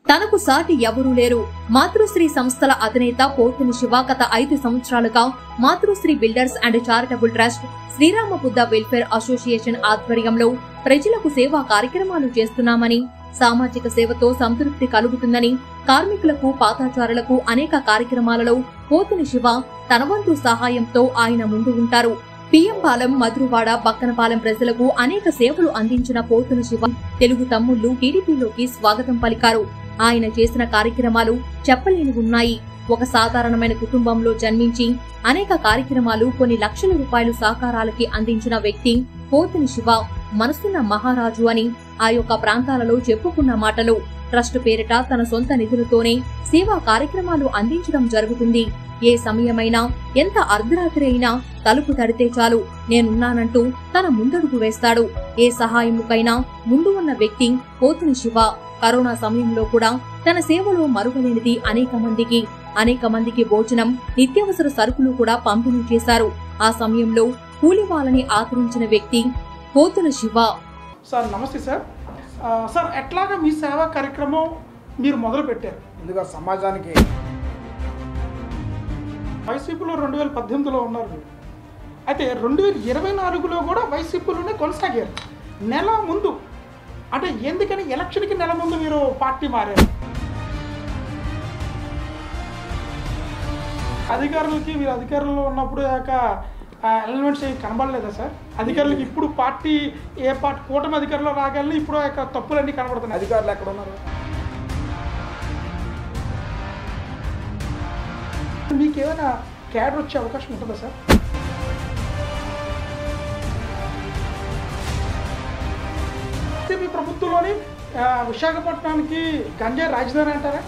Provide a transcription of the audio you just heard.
తనకు సాటి ఎవరూ లేరు. మాతృశ్రీ సంస్థల అధినేత పోతిన శివ గత 5 సంవత్సరాలుగా Matrusri builders and charitable trust, Srirama Buddha welfare association ఆధ్వర్యంలో ప్రజలకు సేవా కార్యక్రమాలు చేస్తున్నామని, సామాజిక సేవతో సంతృప్తి కలుగుతుందని, కార్మికులకు, పాతాచారులకు అనేక కార్యక్రమాలలో పోతిన శివ తన వంతు సహాయంతో ఆయన ముందు ఉంటారు. పిఎంపాలెం, మధురవాడ, బక్కనపాలెం ప్రజలకు అనేక సేవలు అందించిన పోతిన శివ తెలుగు తమ్ముళ్లు టీడీపీలోకి స్వాగతం పలికారు. ఆయన చేసిన కార్యక్రమాలు చెప్పలేని ఉన్నాయి. ఒక సాధారణమైన కుటుంబంలో జన్మించి అనేక కార్యక్రమాలు, కొన్ని లక్షల రూపాయలు సాకారాలకి అందించిన వ్యక్తి పోతిన శివ. మనసున్న మహారాజు అని ఆ యొక్క ప్రాంతాలలో చెప్పుకున్న మాటలు. ట్రస్ట్ పేరిట తన సొంత నిధులతోనే సేవా కార్యక్రమాలు అందించడం జరుగుతుంది. ఏ సమయమైనా, ఎంత అర్ధరాత్రి అయినా తలుపు తడితే చాలు నేనున్నానంటూ తన ముందడుగు వేస్తాడు. ఏ సహాయముకైనా ముందు ఉన్న వ్యక్తి పోతిన శివ. కరోనా సమయంలో కూడా తన సేవలో మరువలేనిది అనేక మందికి భోజనం, నిత్యావసర సరుకులు కూడా పంపిణీ చేశారు. ఆ సమయంలో కూలి వాళ్ళని ఆదరించిన వ్యక్తి పోతిన శివ. సార్ నమస్తే సార్. సార్ ఎట్లాగా మీ సేవా కార్యక్రమం మీరు మొదలు పెట్టారు? ముందుగా సమాజానికి వైసీపీలో 2018లో ఉన్నారు మీరు. అయితే 2024లో కూడా వైసీపీలోనే కొనసాగారు. నెల ముందు అంటే ఎందుకని ఎలక్షన్కి నెల ముందు మీరు పార్టీ మారారు? మీరు అధికారంలో ఉన్నప్పుడు ఎలిమెంట్స్ ఏమి కనబడలేదా సార్? అధికారులకు ఇప్పుడు పార్టీ కూటమి అధికారంలో రాగానే ఇప్పుడు తప్పులన్నీ కనబడుతున్నాయి. అధికారులు ఎక్కడ ఉన్నారు? మీకు ఏమైనా క్యాడర్ వచ్చే అవకాశం ఉంటుందా సార్? మీ ప్రభుత్వంలోని విశాఖపట్నానికి గంజాయి రాజధాని అంటారా?